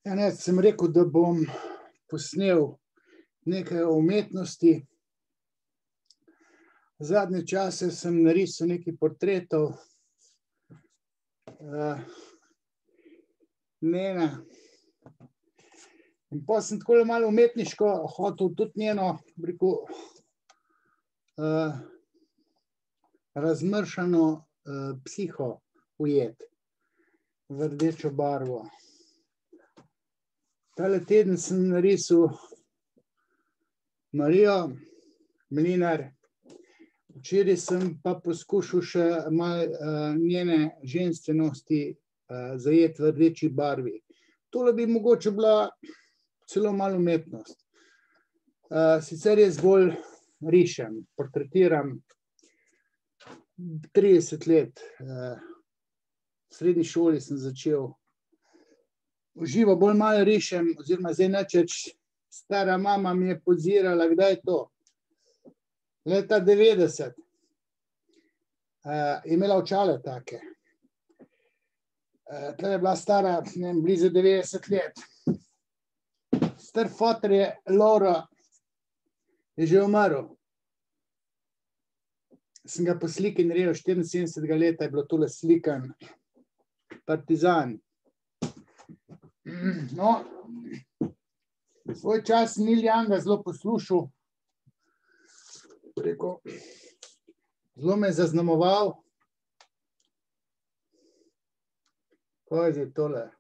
Ja, ne, sem rekel, da bom posnel nekaj o umetnosti. Zadnje čase sem narisal nekaj portretov. Nena. In potem sem tako malo umetniško hotel tudi njeno, rekel, razmršano psiho ujeti v rdečo barvo. Tale teden sem narisal Marijo Mlinar. Včeraj sem pa poskušal še malo njene ženstvenosti zajeti v rdeči barvi. Tole bi mogoče bila celo malo umetnost. Sicer jaz bolj rišem, portretiram 30 let. V srednji šoli sem začel. V živo bolj malo rišem, oziroma zdaj nič, stara mama mi je pozirala, kdaj je to? Leta 90. Je imela očale take. Tle je bila stara, ne vem, blizu 90 let. Star foter je, Lovro, je že umrl. Sem ga po sliki naredil, 74 leta je bilo tole slikan. Partizan. No, svoj čas Neil Younga zelo poslušal. Rekel, zelo me je zaznamoval. Kaj je tole?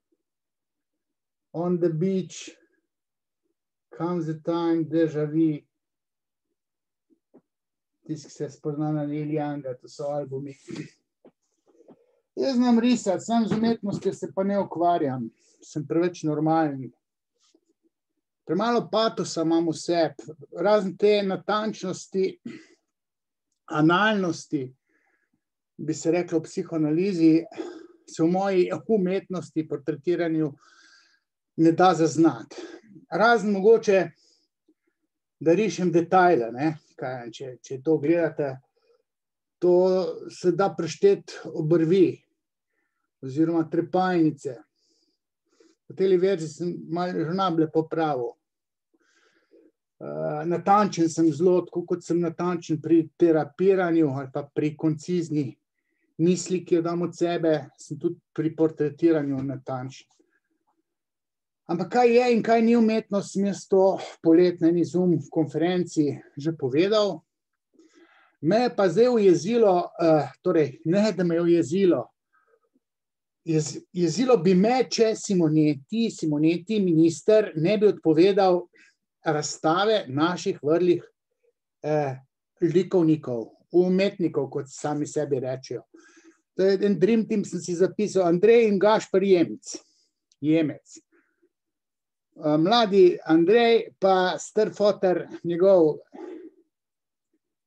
On the beach, comes the time, deja vu. Tisti, ki se spozna na Neil Younga, to so albumi. Jaz znam risati, sam z umetnostjo se pa ne ukvarjam. Sem preveč normalen. Premalo patosa imam v sebi, razen te natančnosti, analnosti, bi se reklo v psihoanalizi, se v moji umetnosti, portretiranju ne da zaznati. Razen mogoče, da rišem detajle, ne? Kaj, če to gledate, to se da prešteti obrvi oziroma trepalnice. V tej verziji sem malo žnable popravil. Natančen sem zelo, tako kot sem natančen pri terapiranju ali pa pri koncizni misli, ki jo dam od sebe, sem tudi pri portretiranju natančen. Ampak kaj je in kaj ni umetnost, sem jaz to poletne eni Zoom konferenci že povedal. Me je pa zdaj ujezilo, torej ne, da me je ujezilo, jezilo bi me, če Simoneti, minister, ne bi odpovedal razstave naših vrlih likovnikov, umetnikov, kot sami sebi rečejo. To je en dream team, sem si zapisal, Andrej in Gašper Jemec. Mladi Andrej, pa star foter, njegov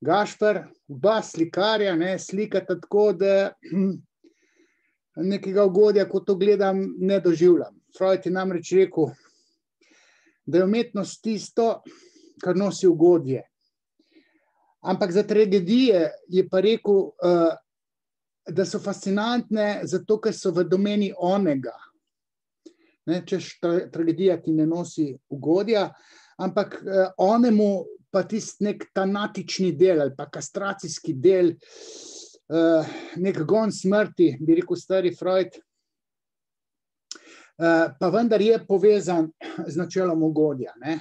Gašper, oba slikarja, ne, slikata tako, da nekega ugodja, ko to gledam, ne doživljam. Freud je namreč rekel, da je umetnost tisto, kar nosi ugodje. Ampak za tragedije je pa rekel, da so fascinantne zato, ker so v domeni onega. Ne, češ tragedija ti ne nosi ugodja, ampak onemu pa tisti nek tanatični del ali pa kastracijski del, nek gon smrti, bi rekel stari Freud, pa vendar je povezan z načelom ugodja, ne?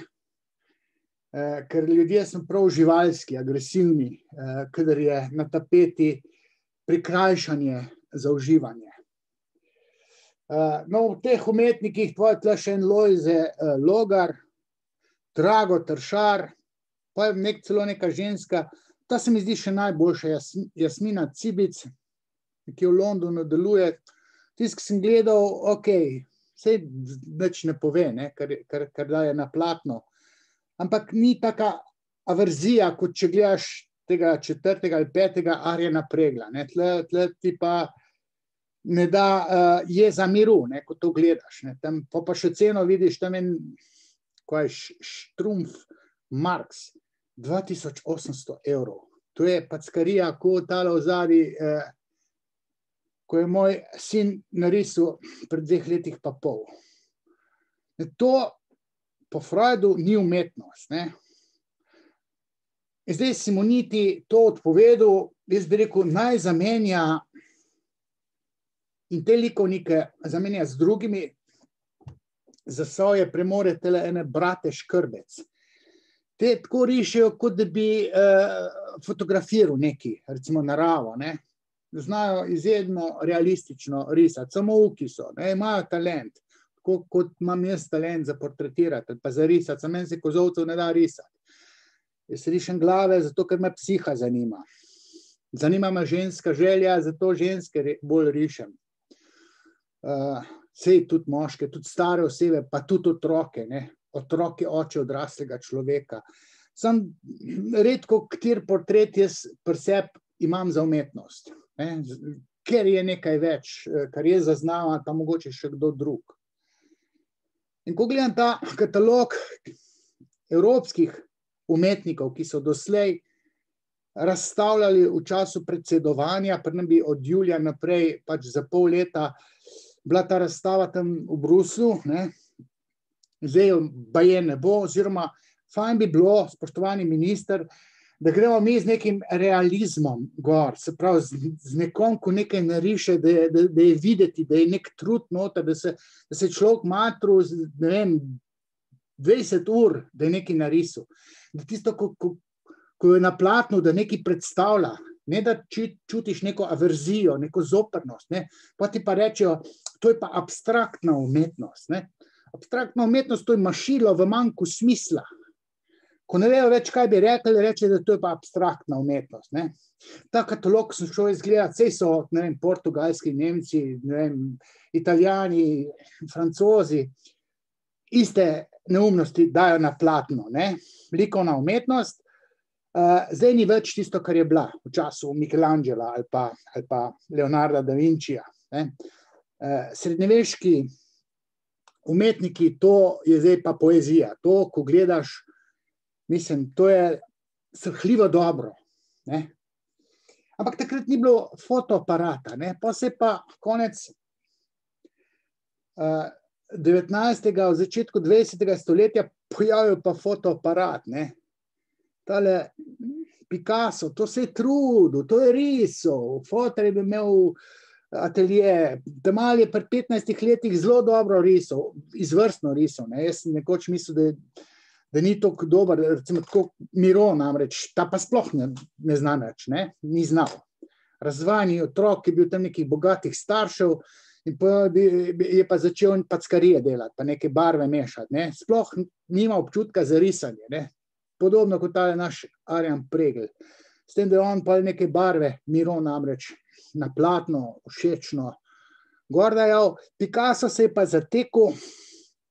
Ker ljudje so prav živalski, agresivni, kadar je na tapeti prikrajšanje za uživanje. No, v teh umetnikih tvoj tle še en Lojze Logar, Drago Tršar, pa je celo neka ženska, ta se mi zdi še najboljša, Jasmina Cibic, ki v Londonu deluje. Tisti, ki sem gledal, saj nič ne pove, ne, kar daje na platno. Ampak ni taka averzija, kot če gledaš tega 4. ali 5. Arjena Pregla. Ne. Tle ti pa ne da jeza miru, ne, ko to gledaš. Ne. Tam pa še ceno vidiš, tam en Štrumpf Marx, 2800 €. To je packarija, ko tale ozadi, ko je moj sin narisal pred 2 letih pa pol. To po Freudu ni umetnost. Ne? Zdaj Simoniti to odpovedal, jaz bi rekel, naj zamenja in te likovnike zamenja z drugimi, za svoje premore tele ene brate Škrbec. Te tako rišejo, kot da bi fotografiral neki, recimo naravo, ne? Znajo izjedno realistično risati, samouki so, ne? Imajo talent, tako kot imam jaz talent za portretirati, pa za risati, samo meni se kozovcev ne da risati. Jaz rišem glave, zato ker me psiha zanima. Zanima me ženska želja, zato ženske bolj rišem. Sej tudi moške, tudi stare osebe, pa tudi otroke, ne? Otroke oče odraslega človeka. Sam redko kateri portret jaz pri sebi imam za umetnost, ne? Ker je nekaj več, kar je zaznava, pa mogoče še kdo drug. In ko gledam ta katalog evropskih umetnikov, ki so doslej razstavljali v času predsedovanja, pa nam bi od julija naprej pač za pol leta bila ta razstava tam v Bruslju, ne? Zdaj baje ne bo, oziroma fajn bi bilo, spoštovani minister, da gremo mi z nekim realizmom gor, se pravi z nekom, ko nekaj nariše, da je videti, da je nek trud noter, da se človek matru, ne vem, 20 ur, da je nekaj narisal. Da tisto, ko je na platnu, da nekaj predstavlja, ne da čutiš neko averzijo, neko zoprnost, ne? Pa ti pa rečejo, to je pa abstraktna umetnost, ne? Abstraktna umetnost, to je mašilo v manjku smisla. Ko ne vejo več, kaj bi rekli, reče, da to je pa abstraktna umetnost, ne? Ta katalog sem šel izgledati, sej so, ne vem, Portugalski, Nemci, ne vem, Italijani, Francozi, iste neumnosti dajo na platno, ne? Likovna umetnost, zdaj ni več tisto, kar je bila v času Michelangela ali pa Leonarda da Vincija, ne? Srednjeveški umetniki, to je zdaj pa poezija. To, ko gledaš, mislim, to je srhljivo dobro, ne? Ampak takrat ni bilo fotoaparata, ne? Pa se pa konec 19. v začetku 20. stoletja pojavil pa fotoaparat, ne? Tale Picasso, to se je trudil, to je risal, fotor je imel atelje, Temal je pri 15 letih zelo dobro risal, izvrstno risal, ne? Jaz sem nekoč mislil, da ni tako dober, recimo tako Miro namreč, ta pa sploh ne zna nič, ne? Ni znal. Razvajani otrok je bil tam nekih bogatih staršev in je pa začel packarije delati, pa neke barve mešati, ne? Sploh nima občutka za risanje, ne? Podobno kot tale naš Arjan Pregl. S tem, da je on pa neke barve, Miro namreč, na platno, všečno. Gordajal, Picasso se je pa zatekel,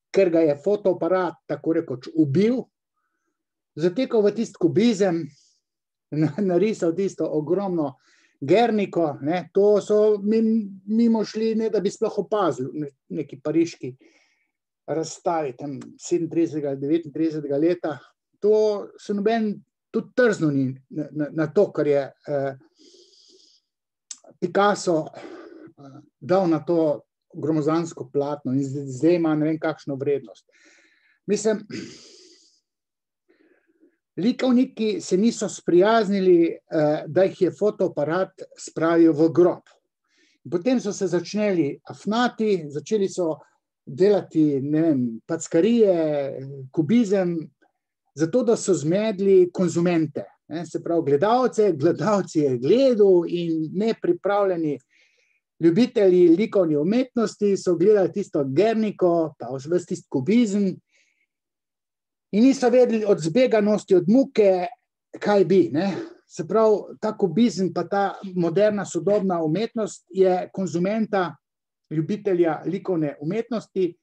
ker ga je fotoaparat, tako rekoč, ubil, zatekel v tisti kubizem, narisal tisto ogromno Gerniko, ne, to so mimo šli, ne da bi sploh opazili, neki pariški razstavi, tam 37. ali 39. leta, to se noben tudi trznil ni na to, kar je Picasso dal na to gromozansko platno in zdaj ima ne vem kakšno vrednost. Mislim, likovniki se niso sprijaznili, da jih je fotoaparat spravil v grob. Potem so se začeli afnati, začeli so delati, ne vem, packarije, kubizem, zato da so zmedli konzumente, ne, se pravi gledalce, gledalci je gledal in nepripravljeni ljubitelji likovne umetnosti so gledali tisto Gerniko, pa ves tisti kubizem in niso vedeli od zbeganosti, od muke, kaj bi, ne. Se pravi, ta kubizem pa ta moderna sodobna umetnost je konzumenta, ljubitelja likovne umetnosti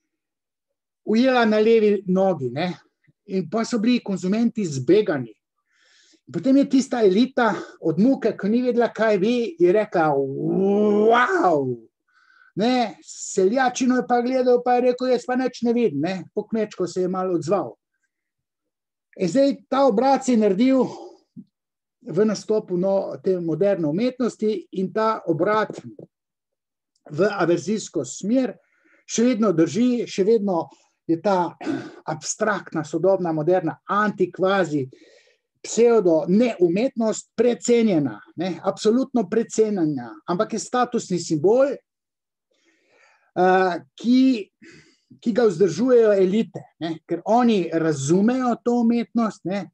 ujela na levi nogi, ne. In pa so bili konzumenti zbegani. Potem je tista elita od muke, ko ni vedela, kaj bi, je rekla, wow, ne, seljačino je pa gledal, pa je rekel, jaz pa nič ne vidim, ne, po kmečko se je malo odzval. In zdaj ta obrat se je naredil v nastopu te moderne umetnosti in ta obrat v averzijsko smer še vedno drži, še vedno je ta abstraktna, sodobna, moderna, antikvazi, pseudo, neumetnost precenjena, ne, absolutno precenjena, ampak je statusni simbol, ki ga vzdržujejo elite, ne, ker oni razumejo to umetnost, ne,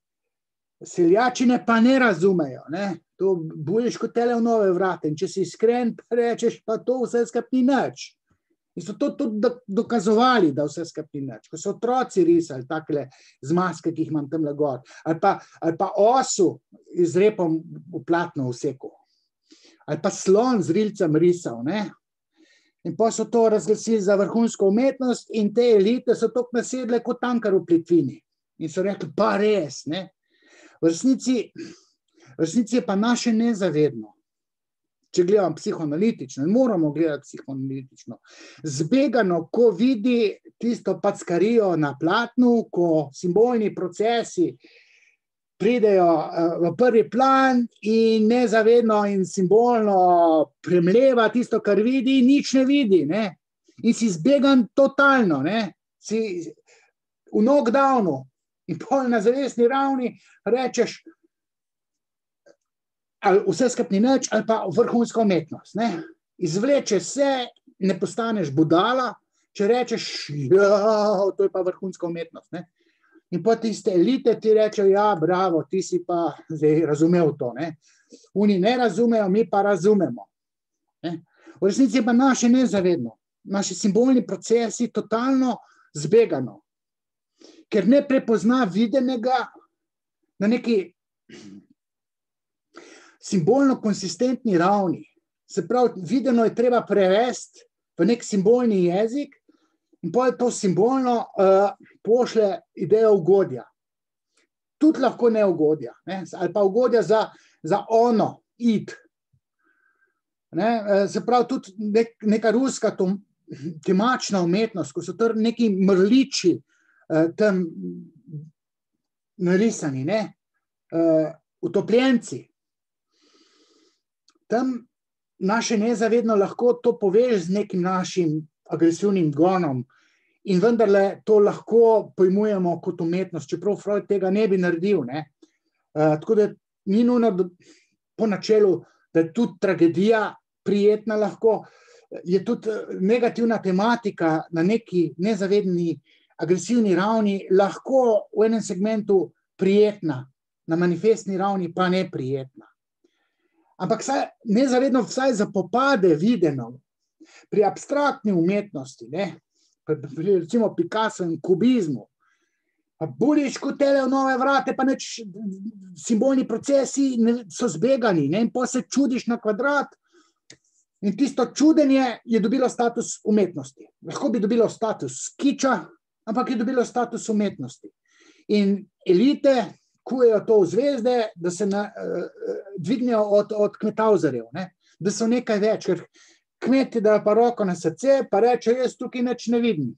seljačine pa ne razumejo, ne, to buliš kot tele v nove vrate in če si iskren, rečeš, pa to vse skupaj ni nič. In so to tudi dokazovali, da vse skupaj ni nič. Ko so otroci risali takle zmazke, ki jih imam tamle gor, ali pa osu z repom v platno vseku, ali pa slon z rilcem risal, ne. In pa so to razglasili za vrhunsko umetnost in te elite so tako nasedle kot Tankar v plitvini. In so rekli, pa res, ne. V resnici je pa naše nezavedno, če gledam psihoanalitično, in moramo gledati psihoanalitično, zbegano, ko vidi tisto packarijo na platnu, ko simbolni procesi pridejo v prvi plan in nezavedno in simbolno premleva tisto, kar vidi, nič ne vidi, ne. In si zbegan totalno, ne. Si v knockdownu in pol na zavestni ravni rečeš, ali vse skupaj ni nič, ali pa vrhunska umetnost, ne. Izvlečeš se, ne postaneš budala, če rečeš, to je pa vrhunska umetnost, ne. In pa tiste elite ti rečejo, ja, bravo, ti si pa zdaj razumel to, ne. Oni ne razumejo, mi pa razumemo. Ne? V resnici je pa naše nezavedno, naši simbolni procesi totalno zbegano, ker ne prepozna videnega na neki simbolno konsistentni ravni. Se pravi, videno je treba prevesti v nek simbolni jezik in potem to simbolno pošle idejo ugodja. Tudi lahko neugodja, ne? Ali pa ugodja za ono, id. Ne? Se pravi, tudi neka ruska temačna umetnost, ko so to neki mrliči tam narisani, ne? Utopljenci. Tam naše nezavedno lahko to poveš z nekim našim agresivnim gonom in vendarle to lahko pojmujemo kot umetnost, čeprav Freud tega ne bi naredil, ne. Tako da ni nujno po načelu, da je tudi tragedija prijetna lahko, je tudi negativna tematika na neki nezavedni agresivni ravni lahko v enem segmentu prijetna, na manifestni ravni pa neprijetna. Ampak nezavedno vsaj zapopade videno pri abstraktni umetnosti, ne, pri recimo Picasso in kubizmu, pa buliš kot tele v nove vrate, pa neč simbolni procesi so zbegani, ne, in pa se čudiš na kvadrat in tisto čudenje je dobilo status umetnosti. Lahko bi dobilo status kiča, ampak je dobilo status umetnosti. In elite kujejo to v zvezde, da se dvignejo od kmetavzarjev, ne? Da so nekaj več, ker kmeti dajo pa roko na srce, pa reče, jaz tukaj nič ne vidim.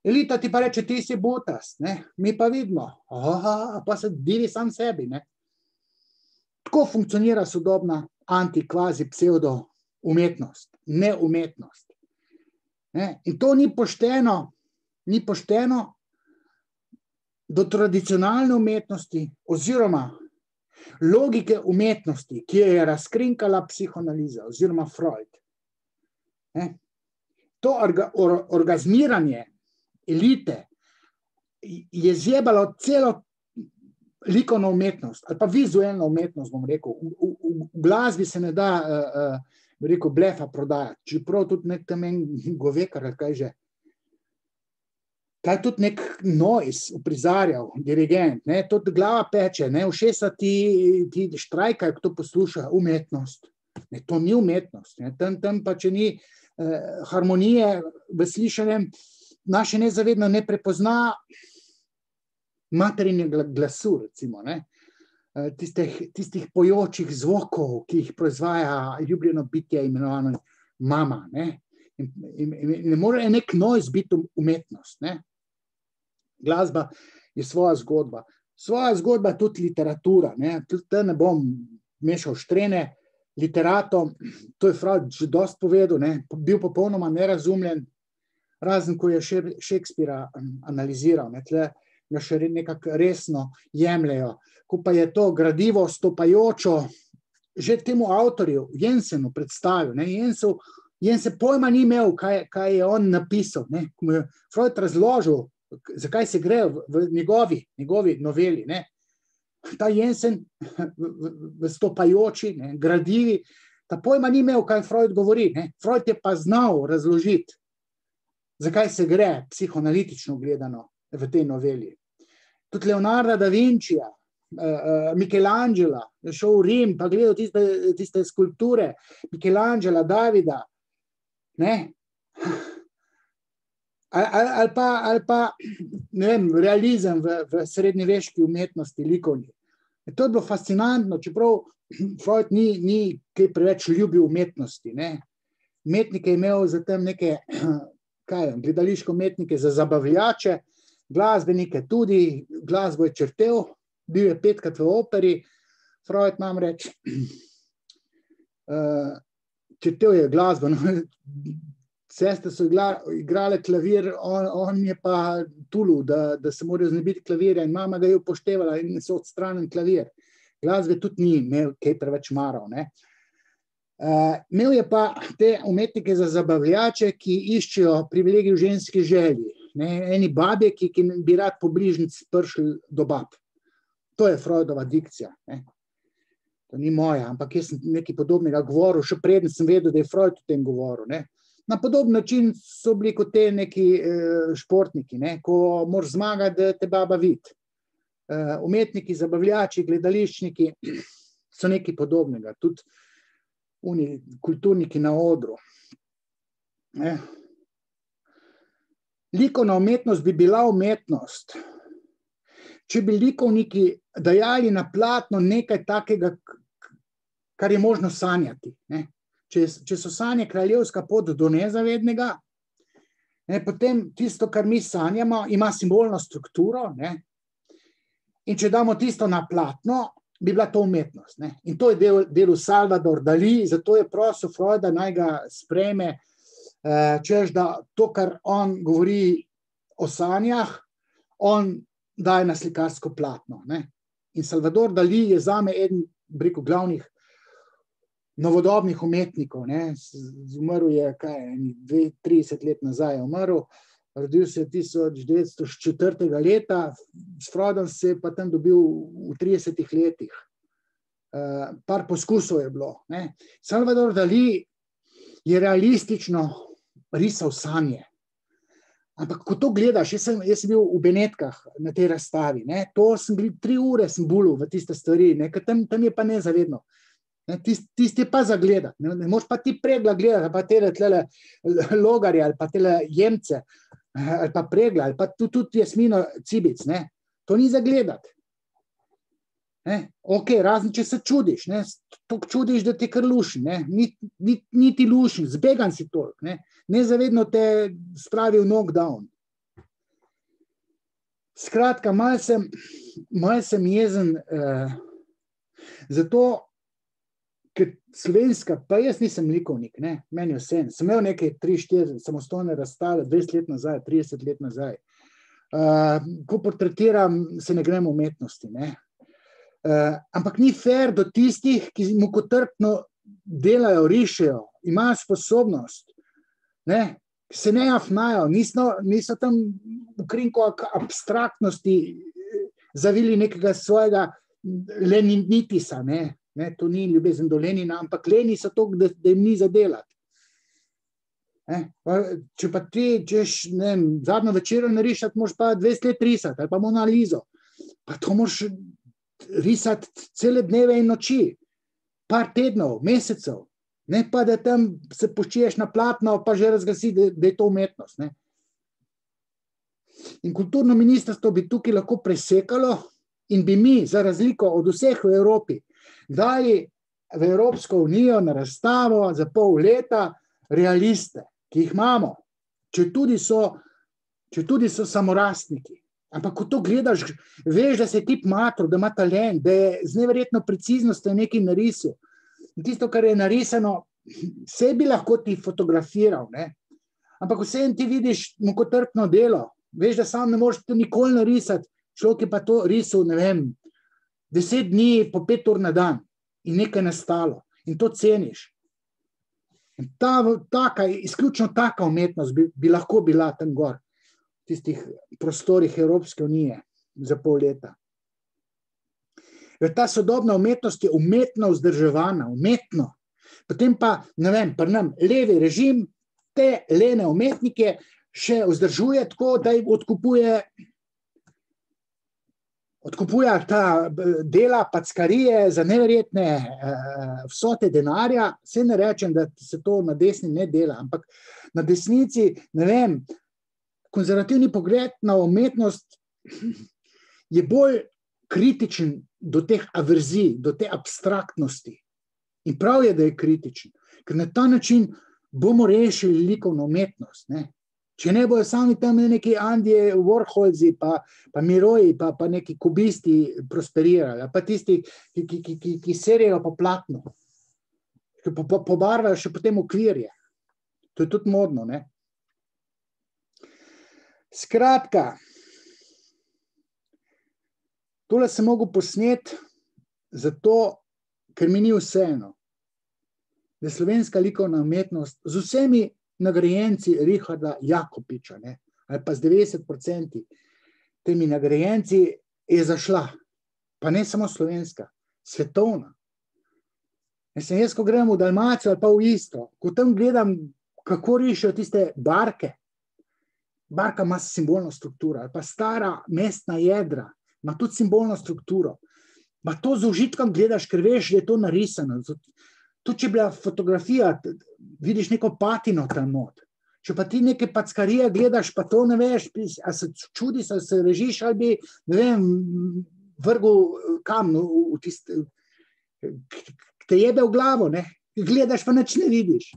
Elita ti pa reče, ti si butast, ne? Mi pa vidimo, pa se divi sam sebi, ne? Tako funkcionira sodobna antikvazi pseudo umetnost, neumetnost. Ne? In to ni pošteno do tradicionalne umetnosti oziroma logike umetnosti, ki je razkrinkala psihoanaliza oziroma Freud. Ne? To orgazmiranje elite je zjebalo celo likovno umetnost ali pa vizualno umetnost, bom rekel. V glasbi se ne da blefa prodajati, čeprav tudi nek tam en govekar, ali kaj že. Kaj tudi nek noise uprizarjal, dirigent, ne, tudi glava peče, ne, ušesa ti štrajkajo, ko to posluša, umetnost. Ne, to ni umetnost, ne, tam pa, če ni harmonije v slišanjem, naše nezavedno ne prepozna materinega glasu, recimo, ne, tistih pojočih zvokov, ki jih proizvaja ljubljeno bitje imenovano mama, ne. In ne more nek noise biti umetnost, ne. Glasba je svoja zgodba. Svoja zgodba je tudi literatura, ne. Tudi ne bom mešal štrene literatom, to je Freud že dosti povedal, ne. Bil popolnoma nerazumljen, razen ko je Shakespearea analiziral, ne, tle ga še nekako resno jemljajo. Ko pa je to gradivo stopajočo, že temu avtorju, Jensenu predstavil, ne, Jensen pojma ni imel, kaj je on napisal, ne, ko mu je Freud razložil, zakaj se gre v njegovi noveli, ne. Ta Jensen v stopajoči, ne, gradivi, ta pojma ni imel, kaj Freud govori, ne. Freud je pa znal razložiti, zakaj se gre psihoanalitično gledano v tej noveli. Tudi Leonarda da Vincija, Michelangela, je šel v Rim, pa gledal tiste skulpture, Michelangela, Davida, ne, ali pa, ne vem, realizem v srednjeveški umetnosti, likovni. To je bilo fascinantno, čeprav Freud ni kaj preveč ljubil umetnosti, ne. Umetnike je imel zatem neke, gledališke umetnike za zabavljače, glasbenike tudi, glasbo je črtel, bil je 5-krat v operi, Freud namreč črtel je glasbo, sestre so igrale klavir, on je pa tulil, da se morajo znebiti klavirja in mama ga je upoštevala in so odstranili klavir. Glasbe tudi ni imel kaj preveč maral, ne. Imel je pa te umetnike za zabavljače, ki iščejo privilegij v ženski želji, ne, eni babje, ki bi rad po bližnjici prišli do bab. To je Freudova dikcija, ne. To ni moja, ampak jaz sem nekaj podobnega govoril, še preden sem vedel, da je Freud o tem govoril, ne. Na podoben način so bili kot te neki športniki, ne, ko moraš zmagati, da te baba vidi. Umetniki, zabavljači, gledališčniki so nekaj podobnega, tudi kulturniki na odru. Likovna umetnost bi bila umetnost, če bi likovniki dajali na platno nekaj takega, kar je možno sanjati, ne. Če so sanje kraljevska pot do nezavednega, ne, potem tisto, kar mi sanjamo, ima simbolno strukturo, ne, in če damo tisto na platno, bi bila to umetnost, ne. In to je delal Salvador Dalí, zato je prosil Freuda, naj ga sprejme, češ, da to, kar on govori o sanjah, on daje na slikarsko platno, ne. In Salvador Dalí je zame eden, bi rekel, glavnih novodobnih umetnikov, ne. Umrl je, 30 let nazaj je umrl, rodil se je 1904. leta, s Freudom se je pa tam dobil v 30 letih. Par poskusov je bilo, ne. Salvador Dalí je realistično risal sanje. Ampak ko to gledaš, jaz sem bil v Benetkah na tej razstavi, ne, to sem bil 3 ure sem bulil v tiste stvari, ne, ker tam je pa nezavedno. Tisti je pa za gledati, ne moš pa ti Pregla gledati, pa tele Logarje, ali pa tele Jemce, ali pa Pregla, ali pa tudi Jasmino Cibic, ne, to ni za gledati. Ok, razen če se čudiš, ne, toliko čudiš, da ti kar luši, ne, ni ti luši, zbegan si toliko, ne, nezavedno te spravi v knockdown. Skratka, malo sem jezen, zato, ker slovenska, pa jaz nisem likovnik, ne, meni vse, sem imel nekaj 3-4 samostojne razstave, 20 let nazaj, 30 let nazaj. Ko portretiram, se ne grem umetnosti, ne. Ampak ni fair do tistih, ki mukotrpno delajo, rišejo, imajo sposobnost, ne, se ne afnajo, niso tam v krinko abstraktnosti zavili nekega svojega leninitisa, ne, to ni ljubezen do Lenina, ampak leni so to, da jim ni za delati. Če pa ti, češ, ne vem, zadnjo večero narišati, moraš pa 20 let risati, ali pa Mona Lizo, pa to moraš risati cele dneve in noči, par tednov, mesecev, ne pa da tam se poščiješ na platno, pa že razglasi, da je to umetnost, ne. In kulturno ministrstvo bi tukaj lahko presekalo in bi mi, za razliko od vseh v Evropi, dali v Evropsko unijo na razstavo za pol leta realiste, ki jih imamo, če tudi so samorastniki. Ampak ko to gledaš, veš, da se je tip matro, da ima talent, da je z neverjetno preciznostjo nekaj narisal. In tisto, kar je narisano, se bi lahko ti fotografiral, ne? Ampak vsem ti vidiš mukotrpno delo. Veš, da sam ne moreš to nikoli narisati. Človek je pa to risal, ne vem, 10 dni po 5 ur na dan in nekaj nastalo. In to ceniš. In izključno taka umetnost bi lahko bila tam gor, v tistih prostorih Evropske unije za pol leta. Ta sodobna umetnost je umetno vzdrževana, umetno. Potem pa, ne vem, pri nam levi režim te lene umetnike še vzdržuje tako, da jih odkupuje ta dela, packarije za neverjetne vsote denarja. Saj ne rečem, da se to na desni ne dela, ampak na desnici, ne vem, konzervativni pogled na umetnost je bolj kritičen do teh averzij, do te abstraktnosti. In prav je, da je kritičen, ker na ta način bomo rešili likovno umetnost. Ne? Če ne bojo sami tam neki Andije Warholzi, pa Miroji, pa neki kubisti prosperirali, pa tisti, ki serijo po platnu, ki pobarvajo še potem okvirje. To je tudi modno. Ne? Skratka, tole sem mogel posneti zato, ker mi ni vseeno, da je slovenska likovna umetnost z vsemi nagrajenci Richarda Jakopiča, ne, ali pa z 90% temi nagrajenci je zašla. Pa ne samo slovenska, svetovna. Jaz, ko grem v Dalmacijo ali pa v Istro, ko tam gledam, kako rišejo tiste barke, barka ima simbolno strukturo, ali pa stara mestna jedra, ima tudi simbolno strukturo. Ma to z užitkom gledaš, ker veš, da je to narisano. Tudi če je bila fotografija, vidiš neko patino tam not. Če pa ti neke packarije gledaš, pa to ne veš, a se čudiš, a se režiš, ali bi, ne vem, vrgel kam, v tiste, te jebe v glavo, ne? Gledaš, pa nič ne vidiš.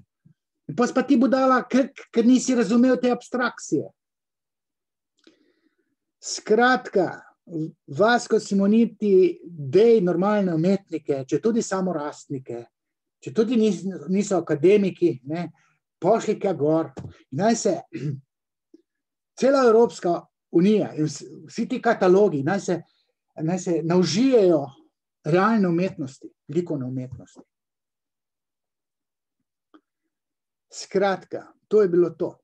In pa ti budala, ker nisi razumel te abstrakcije. Skratka, Vasko Simoniti, dej normalne umetnike, če tudi samorastnike, če tudi niso akademiki, ne, pošli kaj gor. Naj se cela Evropska unija in vsi ti katalogi naj se naužijejo realne umetnosti, likovne umetnosti. Skratka, to je bilo to.